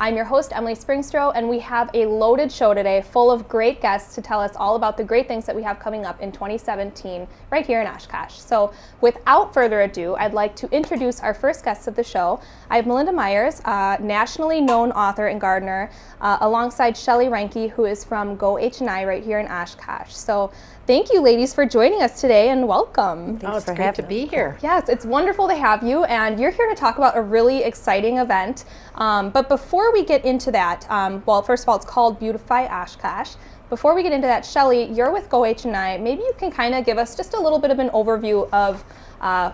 I'm your host, Emily Springstrow, and we have a loaded show today full of great guests to tell us all about the great things that we have coming up in 2017 right here in Oshkosh. So without further ado, I'd like to introduce our first guests of the show. I have Melinda Myers, a nationally known author and gardener, alongside Shelly Reinke, who is from GO-HNI right here in Oshkosh. So thank you, ladies, for joining us today, and welcome. It's great to be here. Yes, it's wonderful to have you, and you're here to talk about a really exciting event. But before we get into that, well, first of all, it's called Beautify Oshkosh. Before we get into that, Shelly, you're with GO-HNI. Maybe you can kind of give us just a little bit of an overview of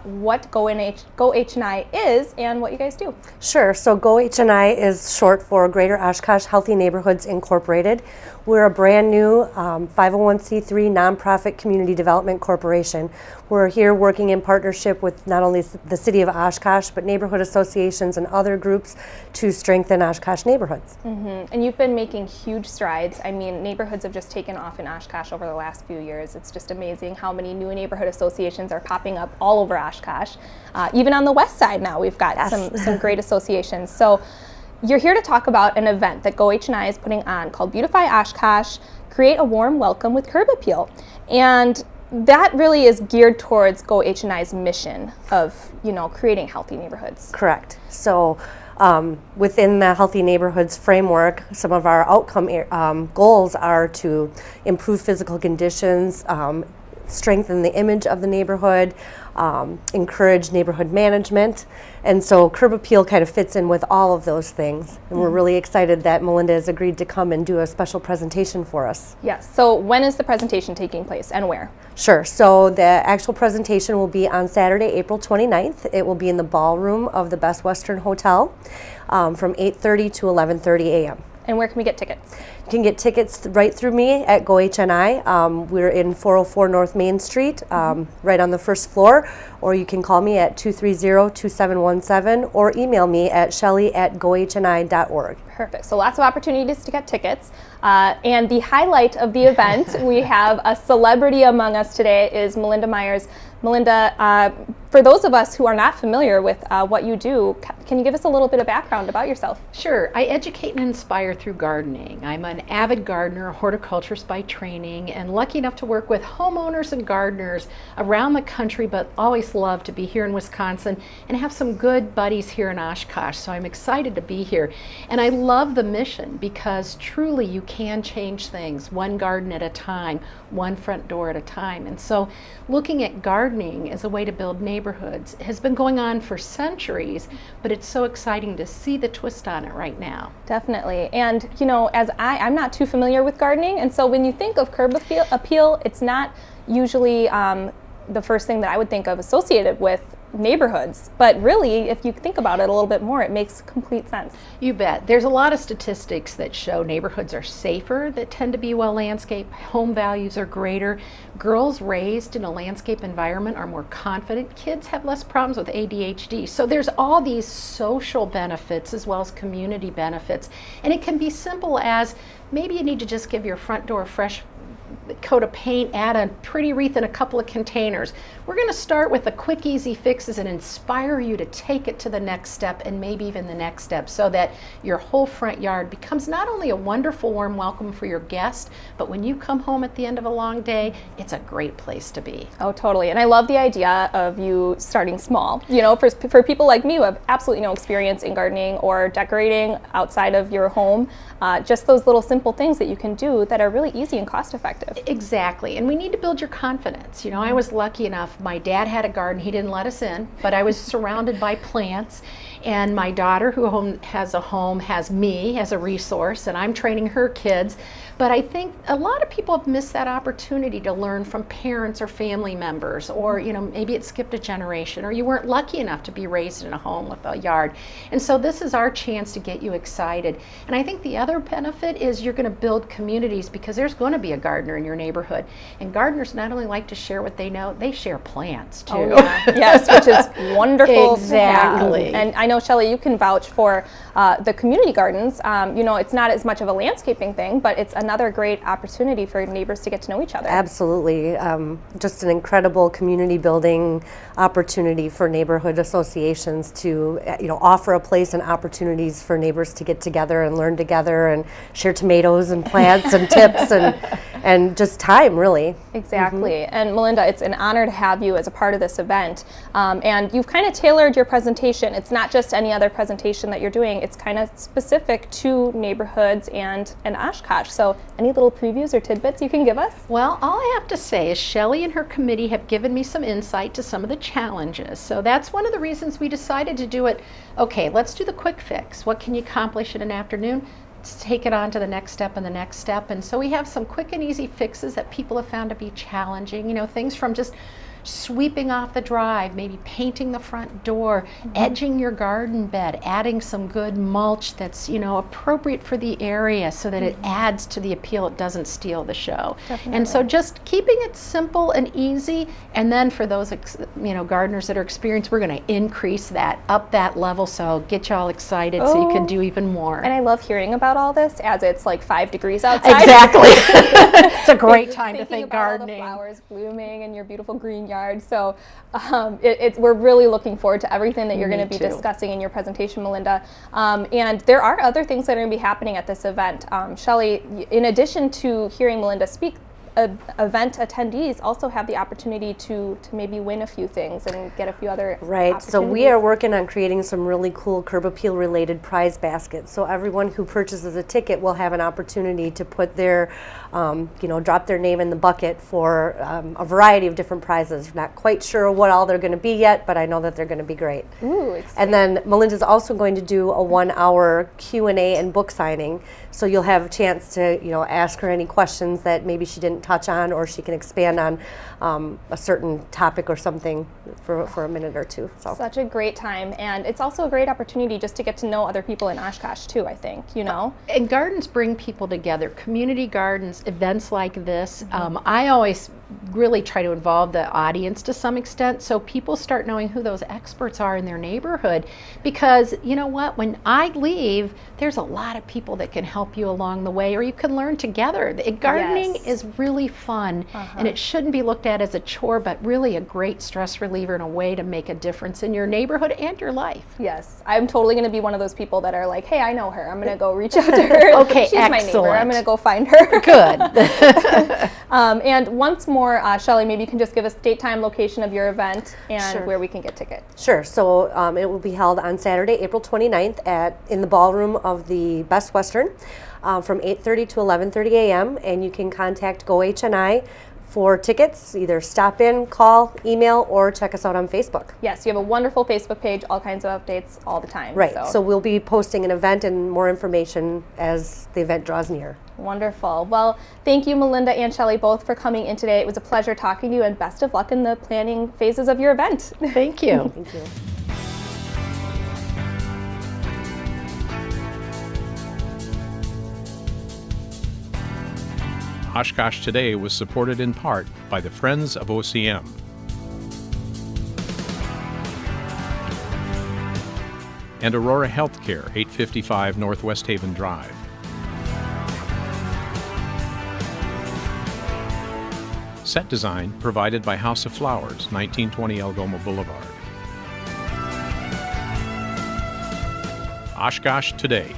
what GO-HNI is and what you guys do. Sure. So GO-HNI is short for Greater Oshkosh Healthy Neighborhoods Incorporated. We're a brand new 501c3 nonprofit community development corporation. We're here working in partnership with not only the city of Oshkosh, but neighborhood associations and other groups to strengthen Oshkosh neighborhoods. Mm-hmm. And you've been making huge strides. I mean, neighborhoods have just taken off in Oshkosh over the last few years. It's just amazing how many new neighborhood associations are popping up all over Oshkosh. Even on the west side now, we've got some great associations. So you're here to talk about an event that GO-HNI is putting on called Beautify Oshkosh, Create a Warm Welcome with Curb Appeal. And that really is geared towards GO-HNI's mission of, creating healthy neighborhoods. Correct. So within the Healthy Neighborhoods framework, some of our outcome goals are to improve physical conditions, strengthen the image of the neighborhood, encourage neighborhood management, and so Curb Appeal kind of fits in with all of those things. And we're really excited that Melinda has agreed to come and do a special presentation for us. Yes. So when is the presentation taking place and where? Sure. So the actual presentation will be on Saturday, April 29th. It will be in the ballroom of the Best Western Hotel from 8:30 to 11:30 a.m. And where can we get tickets? You can get tickets right through me at GO-HNI. We're in 404 North Main Street, right on the first floor, or you can call me at 230-2717 or email me at shelly@gohni.org. Perfect. So lots of opportunities to get tickets. And the highlight of the event, we have a celebrity among us today, is Melinda Myers. Melinda, for those of us who are not familiar with what you do, can you give us a little bit of background about yourself? Sure. I educate and inspire through gardening. I'm an avid gardener, horticulturist by training, and lucky enough to work with homeowners and gardeners around the country, but always love to be here in Wisconsin and have some good buddies here in Oshkosh. So I'm excited to be here. And I love the mission because truly you can change things one garden at a time, one front door at a time. And so looking at gardening as a way to build neighborhoods has been going on for centuries, but it's so exciting to see the twist on it right now. Definitely. And as I'm not too familiar with gardening, and so when you think of curb appeal, it's not usually the first thing that I would think of associated with neighborhoods, but really, if you think about it a little bit more, it makes complete sense. You bet. There's a lot of statistics that show neighborhoods are safer, that tend to be well landscaped, home values are greater, girls raised in a landscape environment are more confident, kids have less problems with ADHD. So there's all these social benefits as well as community benefits, and it can be simple as maybe you need to just give your front door a fresh coat of paint, add a pretty wreath in a couple of containers. We're going to start with the quick, easy fixes and inspire you to take it to the next step and maybe even the next step so that your whole front yard becomes not only a wonderful warm welcome for your guest, but when you come home at the end of a long day, it's a great place to be. Oh, totally. And I love the idea of you starting small. For people like me who have absolutely no experience in gardening or decorating outside of your home, just those little simple things that you can do that are really easy and cost effective. Exactly, and we need to build your confidence. I was lucky enough, my dad had a garden, he didn't let us in, but I was surrounded by plants, and my daughter, who has a home, has me as a resource, and I'm training her kids. But I think a lot of people have missed that opportunity to learn from parents or family members, or maybe it skipped a generation, or you weren't lucky enough to be raised in a home with a yard. And so this is our chance to get you excited. And I think the other benefit is you're going to build communities because there's going to be a gardener in your neighborhood. And gardeners not only like to share what they know, they share plants too. Oh, yeah. Yes, which is wonderful. Exactly. And I know, Shelley, you can vouch for the community gardens. You know, it's not as much of a landscaping thing, but it's another great opportunity for neighbors to get to know each other. Absolutely. Just an incredible community building opportunity for neighborhood associations to, you know, offer a place and opportunities for neighbors to get together and learn together and share tomatoes and plants and tips and just time, really. Exactly. And Melinda, it's an honor to have you as a part of this event. And you've kind of tailored your presentation. It's not just any other presentation that you're doing. It's kind of specific to neighborhoods and Oshkosh. So any little previews or tidbits you can give us? Well, all I have to say is Shelley and her committee have given me some insight to some of the challenges. So that's one of the reasons we decided to do it. Okay, let's do the quick fix. What can you accomplish in an afternoon? Let's take it on to the next step and the next step. And so we have some quick and easy fixes that people have found to be challenging. You know, things from just sweeping off the drive, maybe painting the front door, edging your garden bed, adding some good mulch that's, you know, appropriate for the area so that it adds to the appeal, it doesn't steal the show. Definitely. And so just keeping it simple and easy, and then for those you know, gardeners that are experienced, we're going to increase that, up that level, so get you all excited so you can do even more. And I love hearing about all this as it's like 5 degrees outside. Exactly. It's a great time to Thinking think about gardening. all the flowers blooming and your beautiful green yard. So we're really looking forward to everything that you're going to be discussing in your presentation, Melinda. And there are other things that are going to be happening at this event. Shelley, in addition to hearing Melinda speak, event attendees also have the opportunity to maybe win a few things and get a few other Right, so we are working on creating some really cool curb appeal related prize baskets. So everyone who purchases a ticket will have an opportunity to put their, drop their name in the bucket for a variety of different prizes. Not quite sure what all they're going to be yet, but I know that they're going to be great. Ooh, exciting. And then Melinda's also going to do a 1-hour Q&A and book signing. So you'll have a chance to, ask her any questions that maybe she didn't touch on, or she can expand on a certain topic or something for a minute or two. So. Such a great time, and it's also a great opportunity just to get to know other people in Oshkosh too, I think, And gardens bring people together. Community gardens, events like this, I always really try to involve the audience to some extent so people start knowing who those experts are in their neighborhood, because you know what, when I leave, there's a lot of people that can help you along the way, or you can learn together. Gardening is really fun, and it shouldn't be looked at as a chore, but really a great stress reliever and a way to make a difference in your neighborhood and your life. Yes, I'm totally going to be one of those people that are like, hey, I know her, I'm going to go reach out to her. Okay, she's excellent. my neighbor, I'm going to go find her. Good. And once more, Shelley, maybe you can just give us date, time, location of your event and where we can get tickets. Sure. So it will be held on Saturday, April 29th in the ballroom of the Best Western from 8:30 to 11:30 a.m. And you can contact GO-HNI for tickets. Either stop in, call, email, or check us out on Facebook. Yes, you have a wonderful Facebook page, all kinds of updates all the time. Right. So we'll be posting an event and more information as the event draws near. Wonderful. Well, thank you, Melinda and Shelley, both for coming in today. It was a pleasure talking to you, and best of luck in the planning phases of your event. Thank you. Thank you. Oshkosh Today was supported in part by the Friends of OCM. And Aurora Healthcare, 855 Northwest Haven Drive. Set design provided by House of Flowers, 1920 Algoma Boulevard. Oshkosh Today.